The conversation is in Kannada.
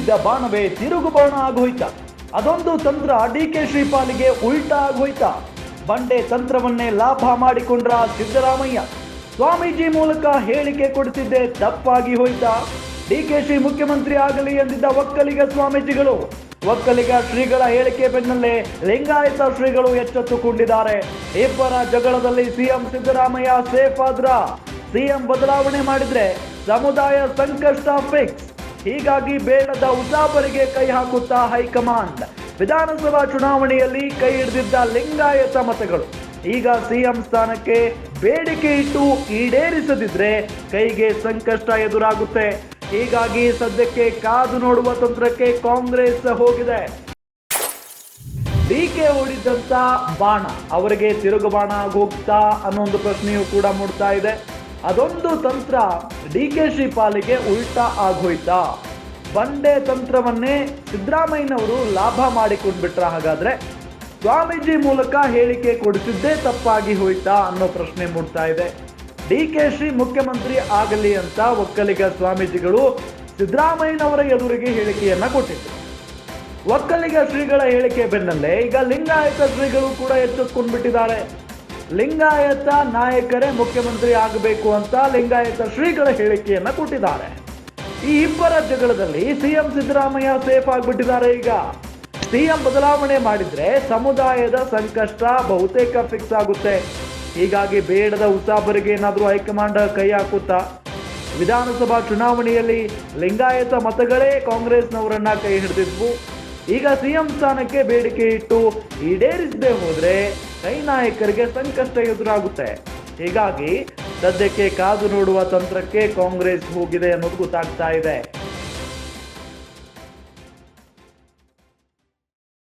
ಬಿದ್ದ ಬಾಣವೇ ತಿರುಗು ಬಾಣ ಆಗೋಯ್ತಾ? ಅದೊಂದು ತಂತ್ರ ಡಿಕೆ ಶ್ರೀಪಾಲಿಗೆ ಉಲ್ಟಾ ಆಗೋಯ್ತಾ? ಬಂಡೆ ತಂತ್ರವನ್ನೇ ಲಾಭ ಮಾಡಿಕೊಂಡ್ರ ಸಿದ್ದರಾಮಯ್ಯ. ಸ್ವಾಮೀಜಿ ಮೂಲಕ ಹೇಳಿಕೆ ಕೊಡಿಸಿದ್ದೆ ತಪ್ಪಾಗಿ ಹೋಯ್ತಾ? ಡಿಕೆಶಿ ಮುಖ್ಯಮಂತ್ರಿ ಆಗಲಿ ಎಂದಿದ್ದ ಒಕ್ಕಲಿಗ ಸ್ವಾಮೀಜಿಗಳು ಒಕ್ಕಲಿಗ ಶ್ರೀಗಳ ಹೇಳಿಕೆ ಬೆನ್ನಲ್ಲೇ ಲಿಂಗಾಯತ ಶ್ರೀಗಳು ಎಚ್ಚೆತ್ತುಕೊಂಡಿದ್ದಾರೆ. ಇಬ್ಬರ ಜಗಳದಲ್ಲಿ ಸಿಎಂ ಸಿದ್ದರಾಮಯ್ಯ ಸೇಫ್ ಆದ್ರ? ಸಿಎಂ ಬದಲಾವಣೆ ಮಾಡಿದ್ರೆ ಸಮುದಾಯ ಸಂಕಷ್ಟ ಫಿಕ್ಸ್. ಹೀಗಾಗಿ ಬೇಡದ ಉಸಾಬರಿಗೆ ಕೈ ಹಾಕುತ್ತಾ ಹೈಕಮಾಂಡ್. ವಿಧಾನಸಭಾ ಚುನಾವಣೆಯಲ್ಲಿ ಕೈ ಹಿಡಿದಿದ್ದ ಲಿಂಗಾಯತ ಮತಗಳು ಈಗ ಸಿಎಂ ಸ್ಥಾನಕ್ಕೆ ಬೇಡಿಕೆ ಇಟ್ಟು ಈಡೇರಿಸದಿದ್ರೆ ಕೈಗೆ ಸಂಕಷ್ಟ ಎದುರಾಗುತ್ತೆ. ಹೀಗಾಗಿ ಸದ್ಯಕ್ಕೆ ಕಾದು ನೋಡುವ ತಂತ್ರಕ್ಕೆ ಕಾಂಗ್ರೆಸ್ ಹೋಗಿದೆ. ಡಿಕೆ ಹೊಡಿದಂತ ಬಾಣ ಅವರಿಗೆ ತಿರುಗು ಬಾಣ ಆಗೋಗ್ತಾ ಅನ್ನೋ ಒಂದು ಪ್ರಶ್ನೆಯೂ ಕೂಡ ಮೂಡ್ತಾ ಇದೆ. ಅದೊಂದು ತಂತ್ರ ಡಿಕೆ ಶ್ರೀಪಾಲಿಗೆ ಉಲ್ಟಾ ಆಗೋಯ್ತಾ? ಬಂಡೆ ತಂತ್ರವನ್ನೇ ಸಿದ್ದರಾಮಯ್ಯನವರು ಲಾಭ ಮಾಡಿಕೊಂಡ್ಬಿಟ್ರ? ಹಾಗಾದ್ರೆ ಸ್ವಾಮೀಜಿ ಮೂಲಕ ಹೇಳಿಕೆ ಕೊಡಿಸಿದ್ದೇ ತಪ್ಪಾಗಿ ಹೋಯ್ತಾ ಅನ್ನೋ ಪ್ರಶ್ನೆ ಮೂಡ್ತಾ ಇದೆ. ಡಿಕೆಶಿ ಮುಖ್ಯಮಂತ್ರಿ ಆಗಲಿ ಅಂತ ಒಕ್ಕಲಿಗ ಸ್ವಾಮೀಜಿಗಳು ಸಿದ್ದರಾಮಯ್ಯನವರ ಎದುರಿಗೆ ಹೇಳಿಕೆಯನ್ನ ಕೊಟ್ಟಿದ್ರು. ಒಕ್ಕಲಿಗ ಶ್ರೀಗಳ ಹೇಳಿಕೆ ಬೆನ್ನಲ್ಲೇ ಈಗ ಲಿಂಗಾಯತ ಶ್ರೀಗಳು ಕೂಡ ಎಚ್ಚೆತ್ತುಕೊಂಡ್ಬಿಟ್ಟಿದ್ದಾರೆ. ಲಿಂಗಾಯತ ನಾಯಕರೇ ಮುಖ್ಯಮಂತ್ರಿ ಆಗಬೇಕು ಅಂತ ಲಿಂಗಾಯತ ಶ್ರೀಗಳ ಹೇಳಿಕೆಯನ್ನ ಕೊಟ್ಟಿದ್ದಾರೆ. ಈ ಇಬ್ಬರ ಜಗಳದಲ್ಲಿ ಸಿಎಂ ಸಿದ್ದರಾಮಯ್ಯ ಸೇಫ್ ಆಗ್ಬಿಟ್ಟಿದ್ದಾರೆ. ಈಗ ಸಿಎಂ ಬದಲಾವಣೆ ಮಾಡಿದ್ರೆ ಸಮುದಾಯದ ಸಂಕಷ್ಟ ಬಹುತೇಕ ಫಿಕ್ಸ್ ಆಗುತ್ತೆ. ಹೀಗಾಗಿ ಬೇಡದ ಉಸಾಬರಿಗೆ ಏನಾದರೂ ಹೈಕಮಾಂಡ್ ಕೈ ಹಾಕುತ್ತಾ? ವಿಧಾನಸಭಾ ಚುನಾವಣೆಯಲ್ಲಿ ಲಿಂಗಾಯತ ಮತಗಳೇ ಕಾಂಗ್ರೆಸ್ನವರನ್ನ ಕೈ ಹಿಡಿದಿದ್ವು. ಈಗ ಸಿಎಂ ಸ್ಥಾನಕ್ಕೆ ಬೇಡಿಕೆ ಇಟ್ಟು ಈಡೇರಿಸದೆ ಹೋದ್ರೆ ಕೈ ನಾಯಕರಿಗೆ ಸಂಕಷ್ಟ ಎದುರಾಗುತ್ತೆ. ಹೀಗಾಗಿ ಸದ್ಯಕ್ಕೆ ಕಾದು ನೋಡುವ ತಂತ್ರಕ್ಕೆ ಕಾಂಗ್ರೆಸ್ ಹೋಗಿದೆ ಅನ್ನೋದು ಗೊತ್ತಾಗ್ತಾ ಇದೆ.